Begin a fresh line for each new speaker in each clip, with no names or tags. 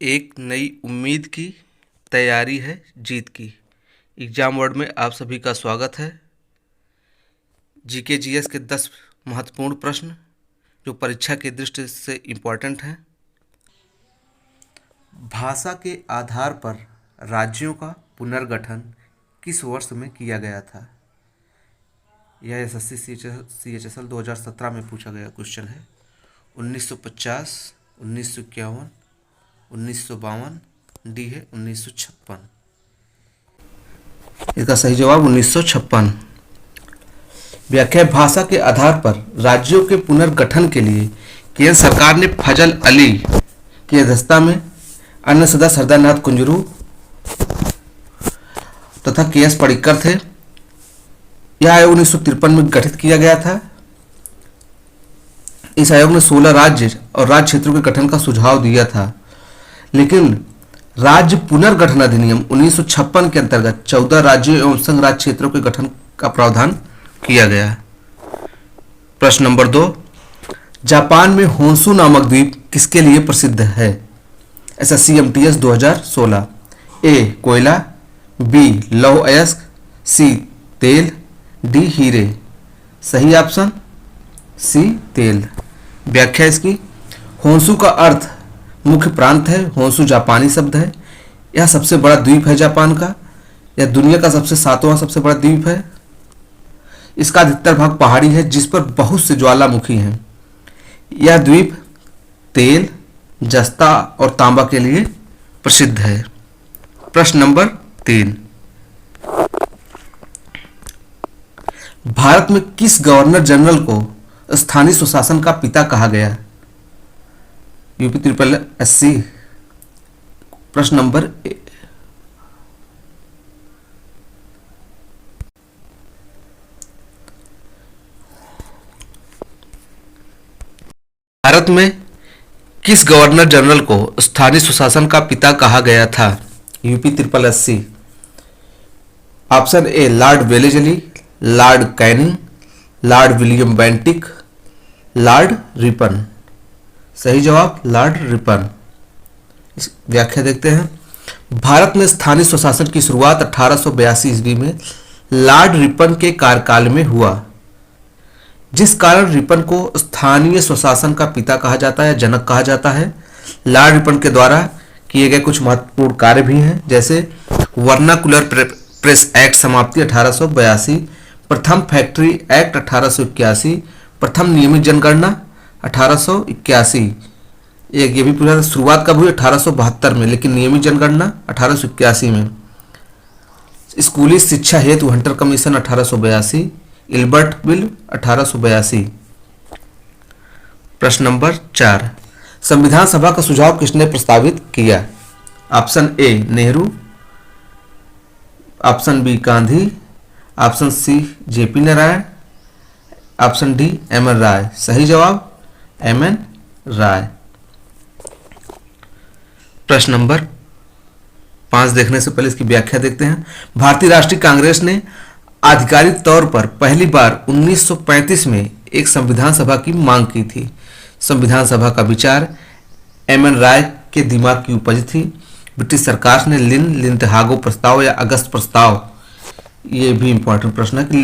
एक नई उम्मीद की तैयारी है जीत की। एग्जाम वर्ड में आप सभी का स्वागत है। जीके जीएस के 10 महत्वपूर्ण प्रश्न जो परीक्षा की दृष्टि से इम्पोर्टेंट हैं। भाषा के आधार पर राज्यों का पुनर्गठन किस वर्ष में किया गया था? यह एसएससी सीएचएसएल 2017 में पूछा गया क्वेश्चन है। 1950, 1951, 1952, डी है 1956। इसका सही जवाब 1956। व्याख्या: भाषा के आधार पर राज्यों के पुनर्गठन के लिए केंद्र सरकार ने फजल अली की अध्यक्षता में अन्य सदस्य हृदयनाथ कुंजरू तथा के.एस. पडिक्कर थे। यह आयोग 1953 में गठित किया गया था। इस आयोग ने 16 राज्य और राज्य क्षेत्रों के गठन का सुझाव दिया था, लेकिन राज्य पुनर्गठन अधिनियम 1956 के अंतर्गत 14 राज्यों एवं संघ राज्य क्षेत्रों के गठन का प्रावधान किया गया। प्रश्न नंबर 2, जापान में होन्शु नामक द्वीप किसके लिए प्रसिद्ध है? SSC MTS 2016। ए कोयला, बी लौह अयस्क, सी तेल, डी हीरे। सही ऑप्शन सी तेल। व्याख्या इसकी: होन्शु का अर्थ मुख्य प्रांत है। होन्शु जापानी शब्द है। यह सबसे बड़ा द्वीप है जापान का। यह दुनिया का 7वां सबसे बड़ा द्वीप है। इसका अधिकतर भाग पहाड़ी है जिस पर बहुत से ज्वालामुखी हैं। यह द्वीप तेल, जस्ता और तांबा के लिए प्रसिद्ध है। प्रश्न नंबर 3, भारत में किस गवर्नर जनरल को स्थानीय स्वशासन का पिता कहा गया? UP triple SC. प्रश्न नंबर भारत में किस गवर्नर जनरल को स्थानीय स्वशासन का पिता कहा गया था? UP triple SC. Option A Lord Wellesley, Lord Canning, Lord William Bentinck, Lord Ripon. सही जवाब लॉर्ड रिपन। इस व्याख्या देखते हैं। भारत में स्थानीय स्वशासन की शुरुआत 1882 ईस्वी में लॉर्ड रिपन के कार्यकाल में हुआ, जिस कारण रिपन को स्थानीय स्वशासन का पिता कहा जाता है, जनक कहा जाता है। लॉर्ड रिपन के द्वारा किए गए कुछ महत्वपूर्ण कार्य भी हैं, जैसे वर्नाकुलर प्रेस एक्ट समाप्ति 1882, प्रथम फैक्ट्री एक्ट 1881, प्रथम नियमित जनगणना 1881। एक ये भी पूछा था शुरुआत कब हुई? 1872 में, लेकिन नियमित जनगणना 1881 में। स्कूली शिक्षा हेतु हंटर कमीशन 1882, इल्बर्ट बिल 1882। प्रश्न नंबर 4, संविधान सभा का सुझाव किसने प्रस्तावित किया? Option A Nehru, option B Gandhi, option C JP Narayan, option D M N Roy. सही जवाब एम एन राय। प्रश्न नंबर 5 देखने से पहले इसकी व्याख्या देखते हैं। भारतीय राष्ट्रीय कांग्रेस ने आधिकारिक तौर पर पहली बार 1935 में एक संविधान सभा की मांग की थी। संविधान सभा का विचार एम एन राय के दिमाग की उपज थी। ब्रिटिश सरकार ने लिंतहागो प्रस्ताव या अगस्त प्रस्ताव, ये भी इंपॉर्टेंट प्रश्न है कि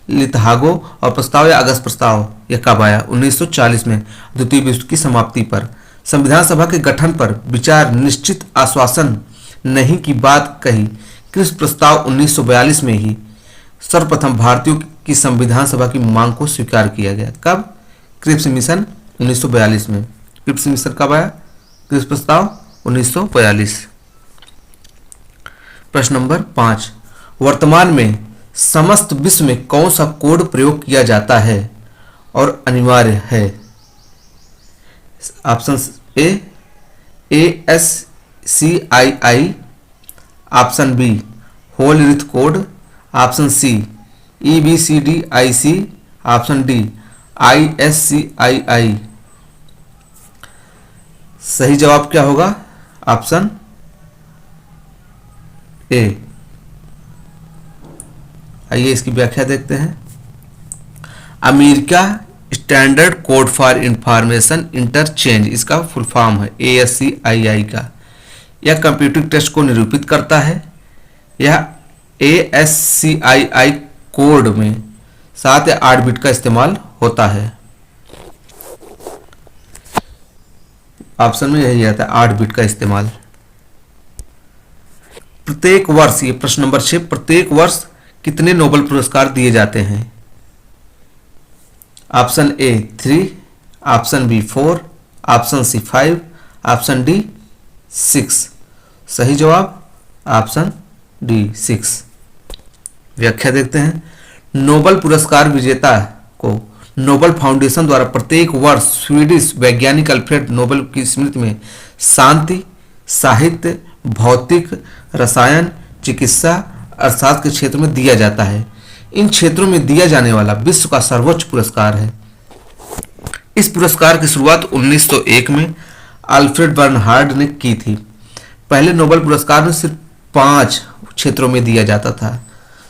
लिंतहागो और प्रस्ताव या अगस्त प्रस्ताव यह कब आया? 1940 में, द्वितीय विश्व की समाप्ति पर। संविधान सभा के गठन पर विचार निश्चित आश्वासन नहीं की बात कही। क्रिप्स प्रस्ताव 1942 में ही सर्वप्रथम भारतीयों की संविधान सभा की मांग को स्वीकार किया गया। कब? क्रिप्स मिशन 1942 में। क्रिप्स मिशन कब आया? क्रिप्स प्रस्ताव 1942। प्रश्न नंबर 5, वर्तमान में समस्त विश्व में कौन सा कोड प्रयोग किया जाता है और अनिवार्य है? Option A ASCII, option B whole earth code, option C EBCDIC, option D ISCII। सही जवाब क्या होगा? Option A. आइए इसकी व्याख्या देखते हैं। America standard code for information interchange, इसका फुल फॉर्म है ASCII का। यह कंप्यूटिंग टेस्ट को निरूपित करता है। यह ASCII कोड में 7 या 8 बिट का इस्तेमाल होता है। ऑप्शन में यही आता है 8 बिट का इस्तेमाल। प्रत्येक वर्ष, ये प्रश्न नंबर 6, प्रत्येक वर्ष कितने नोबेल पुरस्कार दिए जाते हैं? Option A 3, option B 4, option C 5, option D 6। सही जवाब ऑप्शन D 6। व्याख्या देखते हैं। नोबेल पुरस्कार विजेता को नोबेल फाउंडेशन द्वारा प्रत्येक वर्ष स्वीडिश वैज्ञानिक अल्फ्रेड नोबेल की स्मृति में शांति, साहित्य, भौतिक, रसायन, चिकित्सा, अर्थशास्त्र के क्षेत्र में दिया जाता है। इन क्षेत्रों में दिया जाने वाला विश्व का सर्वोच्च पुरस्कार है। इस पुरस्कार की शुरुआत 1901 में अल्फ्रेड बर्नहार्ड ने की थी। पहले नोबेल पुरस्कार में सिर्फ 5 क्षेत्रों में दिया जाता था।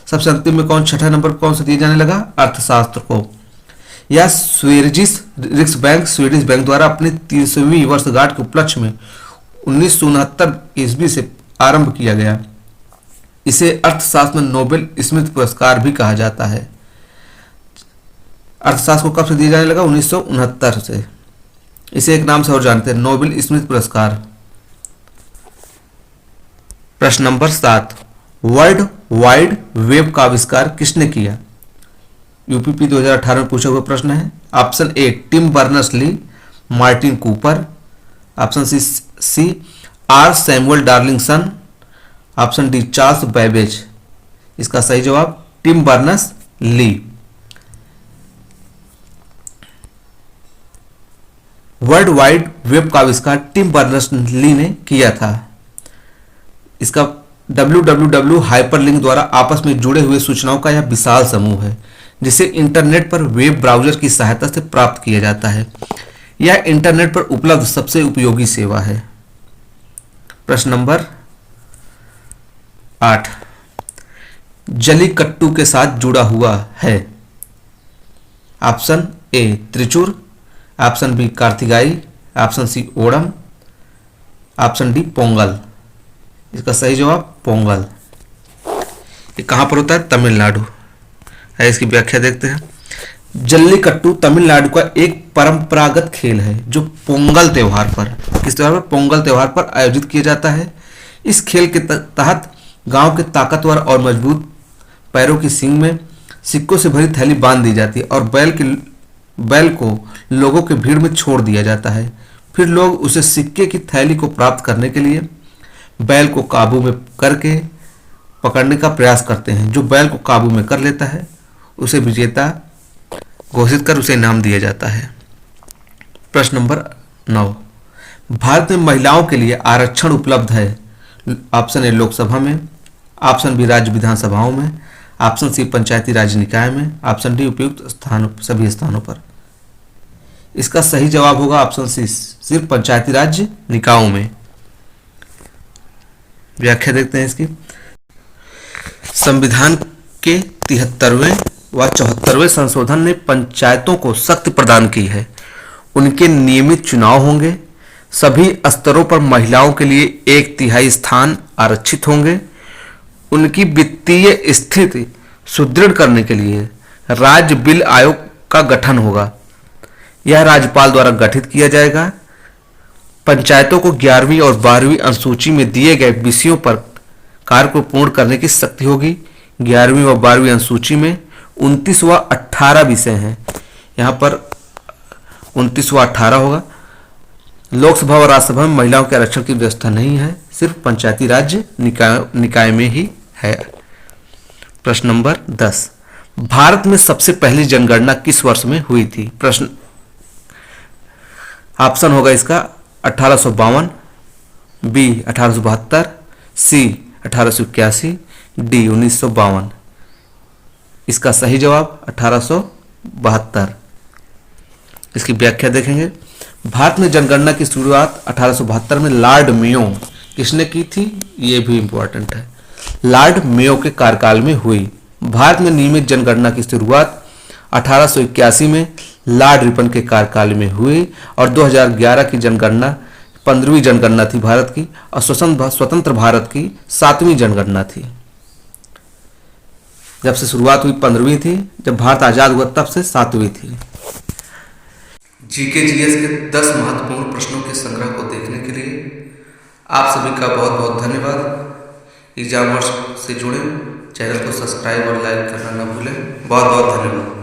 सबसे अंतिम में कौन, छठा नंबर कौन सा दिया जाने लगा? अर्थशास्त्र को। यह स्वेरिजिस रिक्सबैंक स्वीडिश बैंक द्वारा अपनी 30वीं वर्षगांठ के उपलक्ष्य में 1969 ईस्वी से आरंभ किया गया। इसे अर्थशास्त्र में नोबेल स्मृति पुरस्कार भी कहा जाता है। अर्थशास्त्र को कब से दिया जाने लगा? 1969 से। इसे एक नाम से और जानते हैं, नोबेल स्मृति पुरस्कार। प्रश्न नंबर 7, वर्ल्ड वाइड वेब का आविष्कार किसने किया? यूपीपी 2018 में पूछा हुआ प्रश्न है। Option A Tim Berners-Lee, Martin Cooper, option C R Samuel Darlingson, option D Charles Babbage. इसका सही जवाब Tim Berners-Lee. World wide web का आविष्कार टिम बर्नर्स-ली ने किया था। इसका www हाइपरलिंक द्वारा आपस में जुड़े हुए सूचनाओं का यह विशाल समूह है जिसे इंटरनेट पर वेब ब्राउज़र की सहायता से प्राप्त किया जाता है। यह इंटरनेट पर उपलब्ध सबसे उपयोगी सेवा है। प्रश्न नंबर 8, जलीकट्टू के साथ जुड़ा हुआ है। Option A Trichur, option B Karthigai, option C Onam, option D Pongal. इसका सही जवाब पोंगल। ये कहाँ पर होता है? तमिलनाडु है। इसकी व्याख्या देखते हैं। जल्लीकट्टू तमिलनाडु का एक परंपरागत खेल है जो पोंगल त्योहार पर, किस त्योहार पर? पोंगल त्योहार पर आयोजित किया जाता है। इस खेल के तहत गांव के ताकतवर और मजबूत पैरों की सींग में सिक्कों से भरी थैली बांध दी जाती है और बैल को लोगों के भीड़ में छोड़ दिया जाता है। फिर लोग उसे सिक्के की थैली को प्राप्त करने के लिए बैल को काबू में करके पकड़ने का प्रयास करते हैं। जो बैल को काबू में कर लेता है उसे विजेता घोषित कर उसे इनाम दिया जाता है। प्रश्न नंबर 9, भारत में महिलाओं के लिए आरक्षण उपलब्ध है। ऑप्शन ए लोकसभा में, ऑप्शन बी राज्य विधानसभाओं में, ऑप्शन सी पंचायती राज निकाय में, ऑप्शन डी उपयुक्त सभी स्थानों पर। इसका सही जवाब होगा ऑप्शन सी, सिर्फ पंचायती राज्य निकायों में। व्याख्या देखते हैं इसकी। संविधान के 73वें व 74वें संशोधन ने पंचायतों को शक्ति प्रदान की है। उनके नियमित चुनाव होंगे। सभी स्तरों पर महिलाओं के लिए 1/3 स्थान आरक्षित होंगे। उनकी वित्तीय स्थिति सुदृढ़ करने के लिए राज्य बिल आयोग का गठन होगा। यह राज्यपाल द्वारा गठित किया जाएगा। पंचायतों को 11वीं और 12वीं अनुसूची में दिए गए विषयों पर कार्य को पूर्ण करने की शक्ति होगी। 11वीं और 12वीं अनुसूची में 29 व 18 विषय हैं। यहाँ पर 29 व 18 होगा। लोकसभा और राज्यसभा में महिलाओं के आरक्षण की व्यवस्था नहीं है, सिर्फ पंचायती राज्य निकाय में ही है। प्रश्न नंबर 10, भारत में सबसे पहली जनगणना किस वर्ष में हुई थी? प्रश्न ऑप्शन होगा इसका 1852, बी 1872, सी 1881, डी 1952। इसका सही जवाब 1872। इसकी व्याख्या देखेंगे। भारत में जनगणना की शुरुआत 1872 में लॉर्ड मेयो किसने की थी? ये भी इंपॉर्टेंट है। लॉर्ड मेयो के कार्यकाल में हुई। भारत में नियमित जनगणना की शुरुआत 1881 में लॉर्ड रिपन के कार्यकाल में हुई और 2011 की जनगणना 15वीं जनगणना थी भारत की, और स्वतंत्र भारत की 7वीं जनगणना थी। जब से शुरुआत हुई 15वीं थी, जब भारत आजाद हुआ तब से 7वीं थी। जीके जीएस के 10 महत्वपूर्ण प्रश्नों के संग्रह को देखने के लिए आप सभी का बहुत बहुत धन्यवाद। एग्जाम वर्ष से जुड़े, चैनल को सब्सक्राइब और लाइक करना न भूलें। बहुत बहुत धन्यवाद।